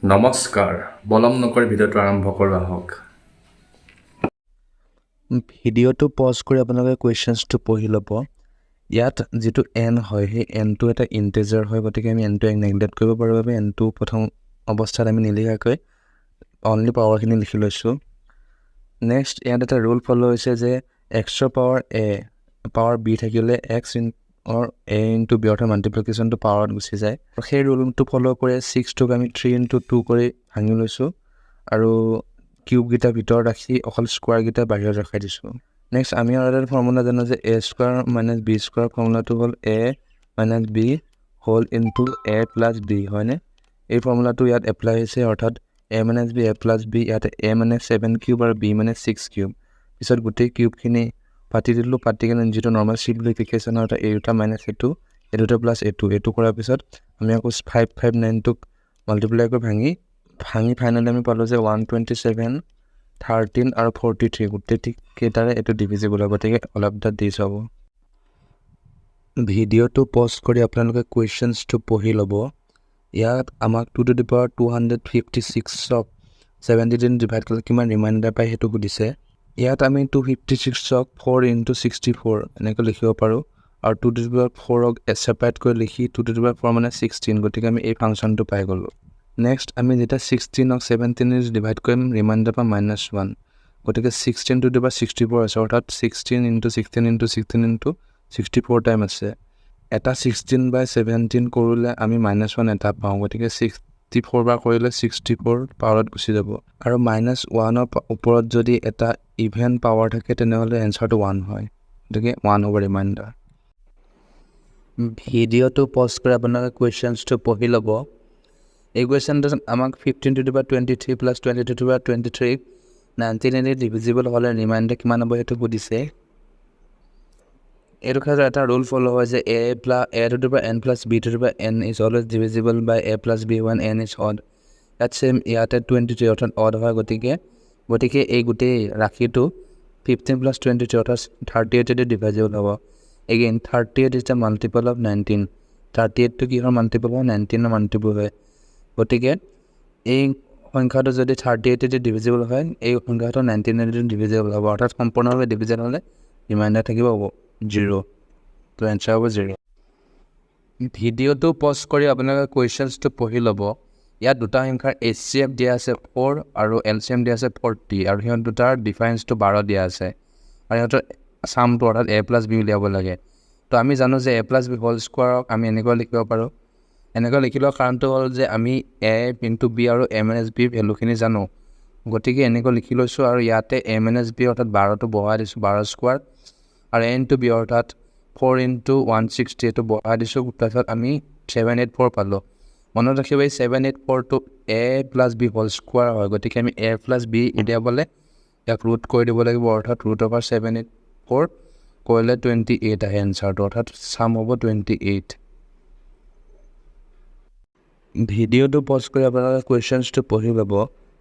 নমস্কাৰ, বলম নকৰি ভিডিঅ'টো আৰম্ভ কৰোঁ আহক। ভিডিঅ'টো পজ কৰি আপোনালোকে কুৱেশ্যনছটো পঢ়ি ল'ব। ইয়াত যিটো n হয় সেই nটো এটা ইণ্টিজাৰ হয়, গতিকে আমি nটো নেগলেক্ট কৰিব পাৰোঁ বাবে nটো প্ৰথম অৱস্থাত আমি নিলিখাকৈ অনলি পাৱাৰখিনি লিখি লৈছোঁ। নেক্সট ইয়াত এটা ৰুল ফ'ল' হৈছে যে এক্সৰ পাৱাৰ b থাকিলে x অৰ a ইনটু b অৰ্থাৎ মাল্টিপ্লিকেশ্যনটো পাৱাৰত গুচি যায়। সেই ৰুলটো ফ'ল' কৰি 6টোক আমি 3 ইনটু 2 কৰি ভাঙি লৈছোঁ আৰু কিউবকেইটা ভিতৰত ৰাখি অকল স্কোৱাৰকেইটা বাহিৰত ৰখাই দিছোঁ। নেক্সট আমি আৰু এটা ফৰ্মুলা জানো যে a square minus b square ফৰ্মুলাটো হ'ল a minus b whole into a plus b হয়নে? এই ফৰ্মুলাটো ইয়াত এপ্লাই হৈছে, অৰ্থাৎ a minus b a plus b, ইয়াতে a মানে 7 কিউব আৰু b মানে 6 কিউব। পিছত গোটেই কিউবখিনি পাতি দিলোঁ, পাতি কিনে যিটো নৰ্মেল চিম্পলিফিকেশ্যন হয় এই দুটা মাইনাছ এইটো প্লাছ এইটো কৰাৰ পিছত আমি আকৌ 559টোক মাল্টিপ্লাই কৰি ভাঙি ফাইনেলি আমি পালোঁ যে 127, 13 আৰু 43 গোটেইকেইটাৰে এইটো ডিভিজিবল হ'ব, গতিকে অল অফ দ্য দিছ হ'ব। ভিডিঅ'টো পজ কৰি আপোনালোকে কুৱেশ্যনছটো পঢ়ি ল'ব। ইয়াত আমাক 2 to the power 256ক 70 ডিভাইড কৰিলে কিমান ৰিমাইণ্ডাৰ পায় সেইটো সুধিছে। ইয়াত আমি 256ক 4 ইনটু 64 এনেকৈ লিখিব পাৰোঁ, আৰু 2 to the power 4ক ছেপাৰেট কৰি লিখি 2 to the power 4 মানে 16, গতিকে আমি এই ফাংচনটো পাই গ'লোঁ। নেক্সট আমি যেতিয়া 16ক 17 ডিভাইড কৰিম ৰিমাইণ্ডাৰ পৰা -1, গতিকে 16 to the power 64 আছে, অৰ্থাৎ 16 ইনটু 16 ইনটু 16 ইনটু 64 টাইম আছে। এটা 16/17 কৰিলে আমি -1 এটা পাওঁ, গতিকে 64 বাৰ কৰিলে 64 পাৱাৰত গুচি যাব, আৰু -1ৰ ওপৰত যদি এটা ইভেন পাৱাৰ থাকে তেনেহ'লে এনচাৰটো 1 হয়, গতিকে 1 হ'ব ৰিমাইণ্ডাৰ। ভিডিঅ'টো পজ কৰি আপোনালোকে কুৱেশ্যনছটো পঢ়ি ল'ব। এই কুৱেশ্যনটোত আমাক 15 to the power 23 plus 22 to the power 23 19 divisible হ'লে ৰিমাইণ্ডাৰ কিমান হ'ব সেইটো সুধিছে। এইটো ক্ষেত্ৰত এটা ৰুল ফ'ল' হয় যে a to the power n plus b to the power n is always divisible by a plus b when n is odd। ইয়াতে 23 অৰ্থাৎ অড হয়, গতিকে এই গোটেই ৰাশিটো 15 plus 23 অৰ্থাৎ 38 ডিভিজিবল হ'ব। Again 38 is the multiple of 19, 38টো কিহৰ মাল্টিপল হয়? 19ৰ মাল্টিপল হয়, গতিকে এই সংখ্যাটো যদি 38 ডিভিজিবল হয় এই সংখ্যাটো 19 ডিভিজিবল হ'ব, অৰ্থাৎ সম্পূৰ্ণভাৱে ডিভিজিবল হ'লে ৰিমাইণ্ডাৰ থাকিব 0, তো এনচাৰ হ'ব 0। ভিডিঅ'টো পজ কৰি আপোনালোকে কুৱেশ্যনছটো পঢ়ি ল'ব। ইয়াত দুটা সংখ্যাৰ HCF দিয়া আছে 4 আৰু LCM দিয়া আছে 40, আৰু সিহঁত দুটাৰ ডিফাৰেঞ্চটো 12 দিয়া আছে, আৰু সিহঁতৰ চামটো অৰ্থাৎ a প্লাছ b উলিয়াব লাগে। তো আমি জানো যে a প্লাছ b হোল স্কোৱাৰক আমি এনেকৈ লিখিব পাৰোঁ। এনেকৈ লিখি লোৱাৰ কাৰণটো হ'ল যে আমি a ইনটু b আৰু a মাইনাছ b ভেলুখিনি জানো, গতিকে এনেকৈ লিখি লৈছোঁ, আৰু ইয়াতে a মাইনাছ b অৰ্থাৎ 12টো বহাই দিছোঁ, 12 স্কোৱাৰ, আৰু a ইনটু b অৰ্থাৎ 4 ইনটু 160 এইটো বহাই দিছোঁ, তাৰপিছত আমি 784 পালোঁ। মনত ৰাখিব এই 784টো a plus b whole square হয়, গতিকে আমি a প্লাছ b উলিয়াবলৈ ইয়াক ৰুট কৰি দিব লাগিব, অৰ্থাৎ √784 কৰিলে 28 আহে এনচাৰটো, অৰ্থাৎ চাম হ'ব 28। ভিডিঅ'টো পজ কৰি আপোনালোকে কুৱেশ্যনছটো পঢ়ি ল'ব।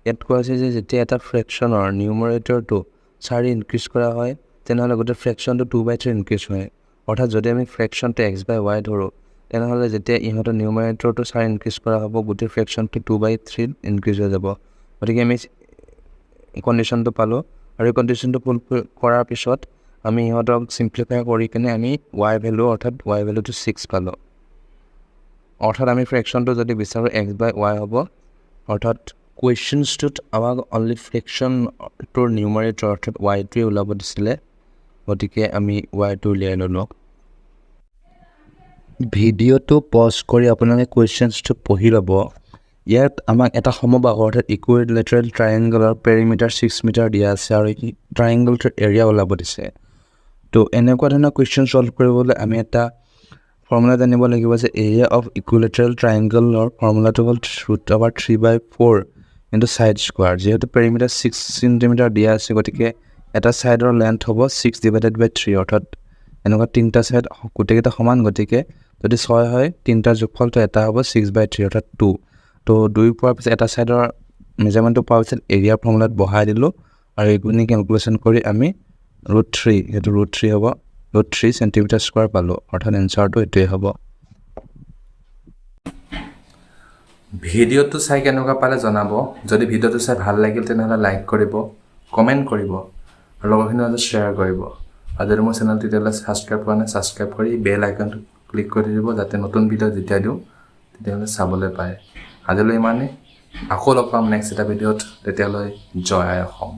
ইয়াত কোৱা হৈছে যে যেতিয়া এটা ফ্ৰেকশ্যনৰ নিউমাৰেটৰটো 4 ইনক্ৰিজ কৰা হয় তেনেহ'লে গোটেই ফ্ৰেকশ্যনটো 2/3 ইনক্ৰিজ হয়, অৰ্থাৎ যদি আমি ফ্ৰেকশ্যনটো x/y ধৰোঁ তেনেহ'লে যেতিয়া ইহঁতৰ নিউমাৰেটৰটো 4 ইনক্ৰিজ কৰা হ'ব গোটেই ফ্ৰেকশ্যনটো 2/3 ইনক্ৰিজ হৈ যাব, গতিকে আমি কণ্ডিশ্যনটো পালোঁ, আৰু এই কণ্ডিশ্যনটো ফুলফিল কৰাৰ পিছত আমি ইহঁতক চিম্প্লিফাই কৰি কিনে আমি y ভেলুটো 6 পালোঁ। অৰ্থাৎ আমি ফ্ৰেকশ্যনটো যদি বিচাৰোঁ x/y হ'ব, অৰ্থাৎ কুৱেশ্যনছটোত আমাক অনলি ফ্ৰেকশ্যনটোৰ নিউমাৰেটৰ অৰ্থাৎ y-টোৱে ওলাব দিছিলে, গতিকে আমি y-টো উলিয়াই ল'লোঁ। ভিডিঅ'টো পজ কৰি আপোনালোকে কুৱেশ্যনছটো পঢ়ি ল'ব। ইয়াত আমাক এটা সমবাহু অৰ্থাৎ ইকুইলেটাৰেল ট্ৰায়েংগলৰ পেৰিমিটাৰ 6 মিটাৰ দিয়া আছে, আৰু এই ট্ৰায়েংগলটোৰ এৰিয়া ওলাব দিছে। তো এনেকুৱা ধৰণৰ কুৱেশ্যন ছল্ভ কৰিবলৈ আমি এটা ফৰ্মুলা জানিব লাগিব যে এৰিয়া অফ ইকুইলেটাৰেল ট্ৰায়েংগলৰ ফৰ্মুলাটো হ'ল √3/4 ইনটু ছাইড স্কোৱাৰ। যিহেতু পেৰিমিটাৰ 6 চেণ্টিমিটাৰ দিয়া আছে, গতিকে এটা ছাইডৰ লেন্থ হ'ব 6/3, অৰ্থাৎ এনেকুৱা তিনিটা ছাইড গোটেইকেইটা সমান, গতিকে যদি 6 হয় তিনিটাৰ যোগফলটো এটা হ'ব 6/3 অৰ্থাৎ 2। তো 2 পোৱাৰ পিছত এটা ছাইডৰ মেজাৰমেণ্টটো পোৱাৰ পিছত এৰিয়াৰ ফৰ্মুলাত বহাই দিলোঁ, আৰু এইখিনি কেলকুলেশ্যন কৰি আমি √3 সেইটো √3 হ'ব, √3 চেণ্টিমিটাৰ স্কোৱাৰ পালোঁ, অৰ্থাৎ এনচাৰটো এইটোৱে হ'ব। ভিডিঅ'টো চাই কেনেকুৱা পালে জনাব যদি ভিডিঅ'টো চাই ভাল লাগিল তেনেহ'লে লাইক কৰিব কমেণ্ট কৰিব আৰু লগৰখিনিৰ মাজত শ্বেয়াৰ কৰিব আৰু যদি মোৰ চেনেলটো তেতিয়াহ'লে ছাবস্ক্ৰাইব কৰা নাই ছাবস্ক্ৰাইব কৰি বেল আইকনটো ক্লিক কৰি দিব যাতে নতুন ভিডিঅ' যেতিয়া দিওঁ তেতিয়াহ'লে চাবলৈ পায় আজিলৈ ইমানেই আকৌ লগ পাম নেক্সট এটা ভিডিঅ'ত তেতিয়ালৈ জয় আই অসম